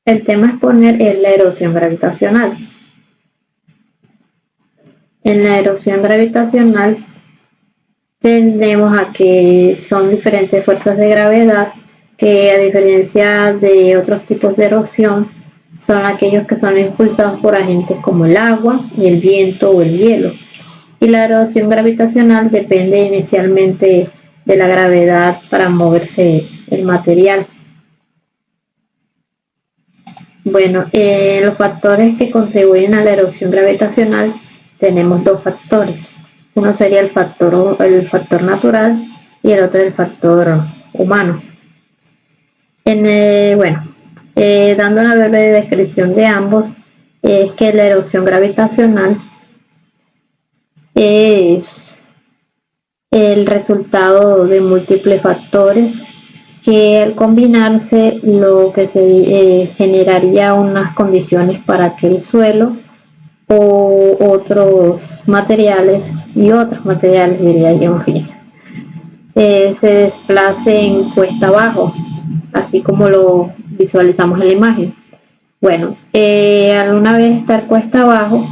El tema a exponer es la erosión gravitacional. En la erosión gravitacional tendemos a que son diferentes fuerzas de gravedad que, a diferencia de otros tipos de erosión, son aquellos que son impulsados por agentes como el agua, el viento o el hielo. Y la erosión gravitacional depende inicialmente de la gravedad para moverse el material. Bueno, los factores que contribuyen a la erosión gravitacional tenemos dos factores. Uno sería el factor natural y el otro el factor humano. Bueno, dando una breve descripción de ambos, es que la erosión gravitacional es el resultado de múltiples factores que al combinarse lo que se generaría unas condiciones para que el suelo o otros materiales diría yo, se desplacen cuesta abajo, así como lo visualizamos en la imagen. Bueno, al una vez estar cuesta abajo,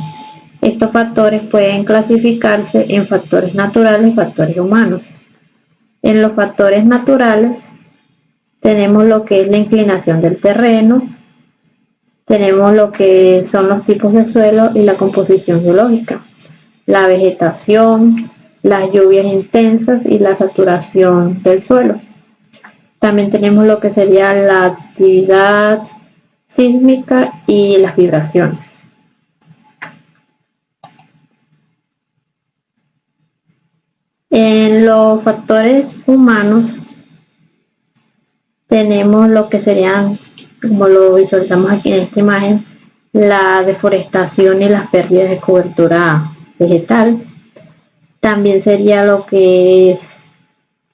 estos factores pueden clasificarse en factores naturales y factores humanos. En los factores naturales tenemos lo que es la inclinación del terreno, tenemos lo que son los tipos de suelo y la composición geológica, la vegetación, las lluvias intensas y la saturación del suelo. También tenemos lo que sería la actividad sísmica y las vibraciones. En los factores humanos tenemos lo que serían, como lo visualizamos aquí en esta imagen, la deforestación y las pérdidas de cobertura vegetal. También sería lo que es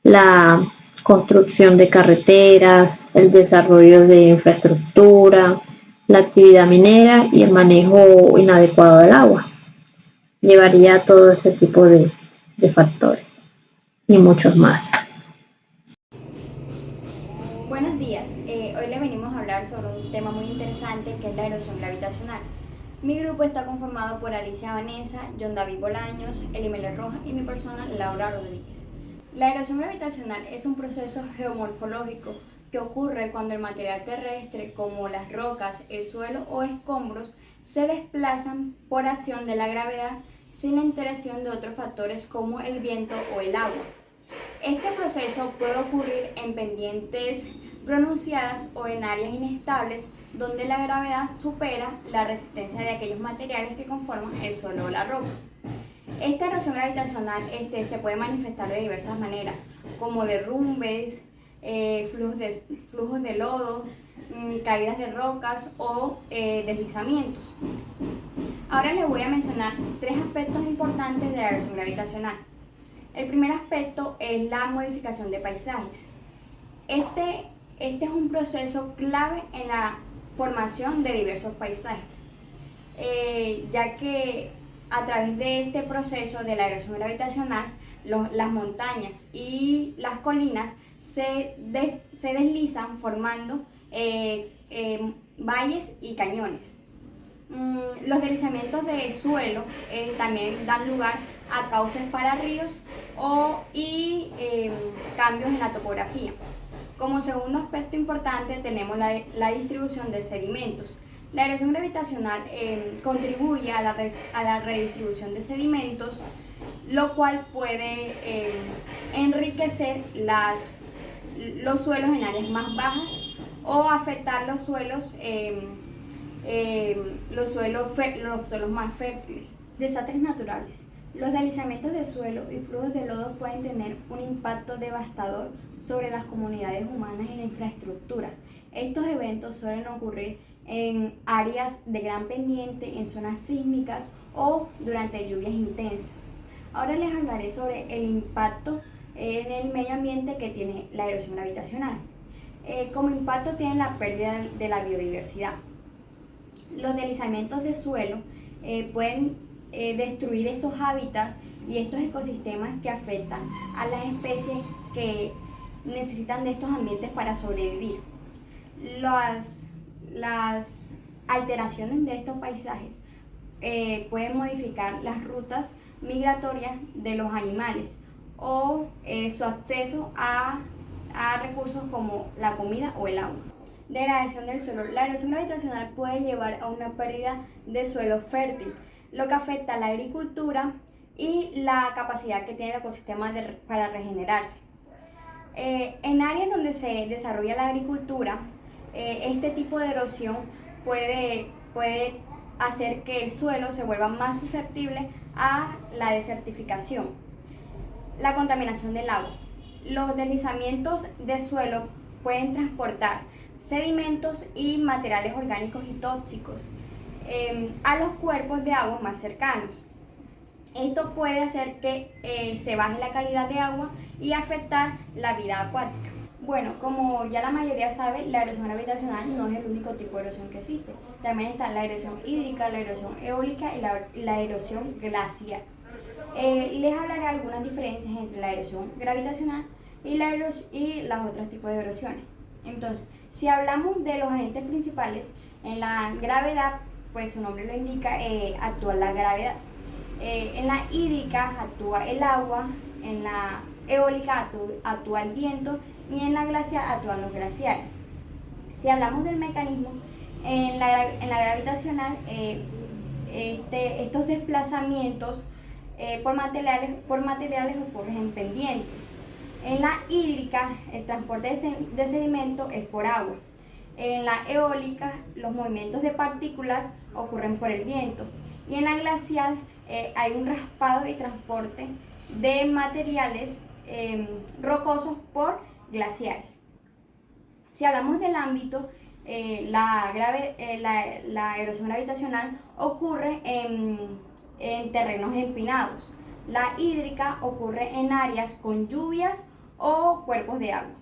la construcción de carreteras, el desarrollo de infraestructura, la actividad minera y el manejo inadecuado del agua. Llevaría todo ese tipo de factores y muchos más. Buenos días, hoy le venimos a hablar sobre un tema muy interesante que es la erosión gravitacional. Mi grupo está conformado por Alicia Vanessa, John David Bolaños, Elimele Rojas y mi persona Laura Rodríguez. La erosión gravitacional es un proceso geomorfológico que ocurre cuando el material terrestre, como las rocas, el suelo o escombros, se desplazan por acción de la gravedad sin la interacción de otros factores como el viento o el agua. Este proceso puede ocurrir en pendientes pronunciadas o en áreas inestables donde la gravedad supera la resistencia de aquellos materiales que conforman el suelo o la roca. Esta erosión gravitacional se puede manifestar de diversas maneras, como derrumbes, flujos de lodo, caídas de rocas o deslizamientos. Ahora les voy a mencionar tres aspectos importantes de la erosión gravitacional. El primer aspecto es la modificación de paisajes. Este es un proceso clave en la formación de diversos paisajes, ya que a través de este proceso de la erosión gravitacional, las montañas y las colinas se deslizan formando valles y cañones. Los deslizamientos de suelo también dan lugar a cauces para ríos y cambios en la topografía. Como segundo aspecto importante tenemos la distribución de sedimentos. La erosión gravitacional contribuye a la redistribución de sedimentos, lo cual puede enriquecer los suelos en áreas más bajas o afectar los suelos más fértiles. Desastres naturales. Los deslizamientos de suelo y flujos de lodo pueden tener un impacto devastador sobre las comunidades humanas y la infraestructura. Estos eventos suelen ocurrir en áreas de gran pendiente, en zonas sísmicas o durante lluvias intensas. Ahora les hablaré sobre el impacto en el medio ambiente que tiene la erosión gravitacional. Como impacto tiene la pérdida de la biodiversidad. Los deslizamientos de suelo pueden destruir estos hábitats y estos ecosistemas que afectan a las especies que necesitan de estos ambientes para sobrevivir. las alteraciones de estos paisajes pueden modificar las rutas migratorias de los animales o su acceso a recursos como la comida o el agua. Degradación del suelo. La erosión gravitacional puede llevar a una pérdida de suelo fértil, lo que afecta a la agricultura y la capacidad que tiene el ecosistema para regenerarse. En áreas donde se desarrolla la agricultura, este tipo de erosión puede hacer que el suelo se vuelva más susceptible a la desertificación. La contaminación del agua. Los deslizamientos de suelo pueden transportar sedimentos y materiales orgánicos y tóxicos a los cuerpos de agua más cercanos. Esto puede hacer que se baje la calidad de agua y afectar la vida acuática. Bueno, como ya la mayoría sabe, la erosión gravitacional no es el único tipo de erosión que existe. También está la erosión hídrica, la erosión eólica y la erosión glaciar. Les hablaré algunas diferencias entre la erosión gravitacional y los otros tipos de erosiones. Entonces, si hablamos de los agentes principales, en la gravedad, pues su nombre lo indica, actúa la gravedad. En la hídrica actúa el agua, en la eólica actúa el viento y en la glaciar actúan los glaciares. Si hablamos del mecanismo, en la gravitacional, estos desplazamientos por materiales ocurren en pendientes. En la hídrica, el transporte de sedimento es por agua. En la eólica, los movimientos de partículas ocurren por el viento. Y en la glacial, hay un raspado y transporte de materiales rocosos por glaciares. Si hablamos del ámbito, la erosión gravitacional ocurre en terrenos empinados. La hídrica ocurre en áreas con lluvias o cuerpos de agua.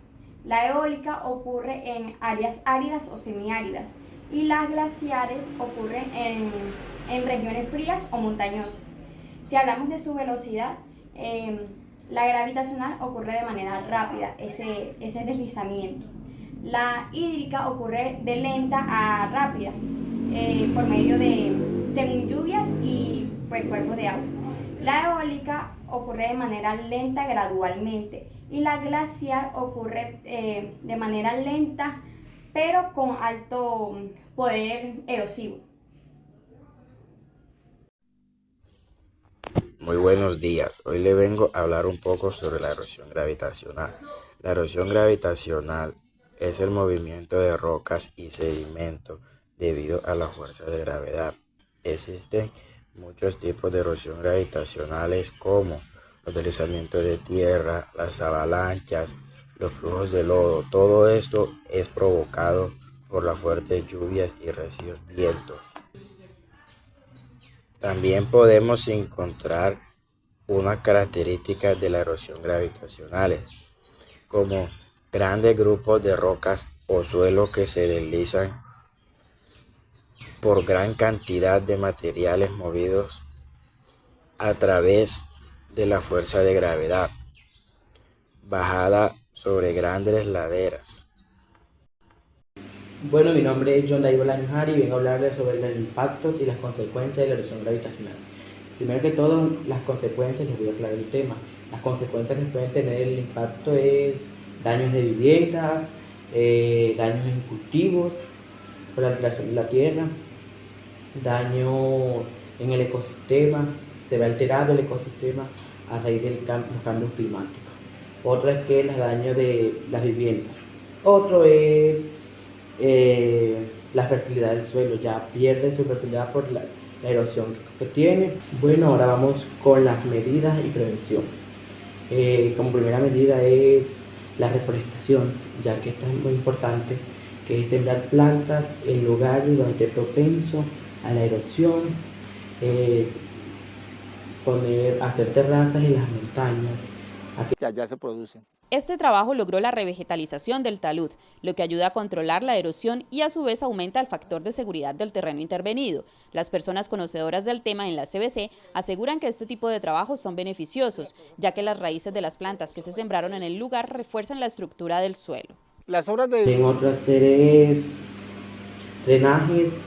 La eólica ocurre en áreas áridas o semiáridas. Y las glaciares ocurren en regiones frías o montañosas. Si hablamos de su velocidad, la gravitacional ocurre de manera rápida, ese deslizamiento. La hídrica ocurre de lenta a rápida, por medio de según lluvias y pues, cuerpos de agua. La eólica ocurre de manera lenta gradualmente y la glaciar ocurre de manera lenta pero con alto poder erosivo. Muy buenos días. Hoy le vengo a hablar un poco sobre la erosión gravitacional. La erosión gravitacional es el movimiento de rocas y sedimentos debido a la fuerza de gravedad. Existen muchos tipos de erosión gravitacionales como los deslizamientos de tierra, las avalanchas, los flujos de lodo. Todo esto es provocado por las fuertes lluvias y recios vientos. También podemos encontrar unas características de la erosión gravitacional, como grandes grupos de rocas o suelos que se deslizan por gran cantidad de materiales movidos a través de la fuerza de gravedad, bajada sobre grandes laderas. Bueno, mi nombre es John David Bolaños Ari y vengo a hablarles sobre los impactos y las consecuencias de la erosión gravitacional. Primero que todo, las consecuencias, les voy a aclarar el tema. Las consecuencias que pueden tener el impacto es daños de viviendas, daños en cultivos por la alteración de la tierra, daños en el ecosistema, se ve alterado el ecosistema a raíz de los cambios climáticos. Otro es que los daños de las viviendas. Otro es la fertilidad del suelo, ya pierde su fertilidad por la erosión que tiene. Bueno, ahora vamos con las medidas y prevención. Como primera medida es la reforestación, ya que esto es muy importante, que es sembrar plantas en lugares donde esté propenso a la erosión, hacer terrazas en las montañas. Que allá se producen. Este trabajo logró la revegetalización del talud, lo que ayuda a controlar la erosión y a su vez aumenta el factor de seguridad del terreno intervenido. Las personas conocedoras del tema en la CBC aseguran que este tipo de trabajos son beneficiosos, ya que las raíces de las plantas que se sembraron en el lugar refuerzan la estructura del suelo. Las obras de... En otra serie es drenajes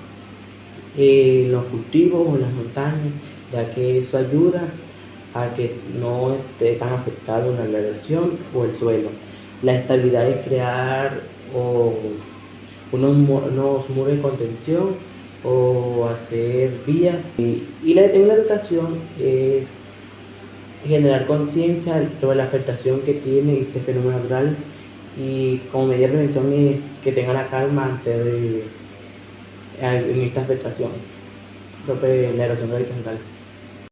en los cultivos o en las montañas, ya que eso ayuda a que no esté tan afectado la erosión o el suelo. La estabilidad es crear unos muros de contención o hacer vías. En la educación es generar conciencia sobre la afectación que tiene este fenómeno natural, y como medida de prevención es que tengan la calma antes de en esta afectación sobre la erosión gravitacional.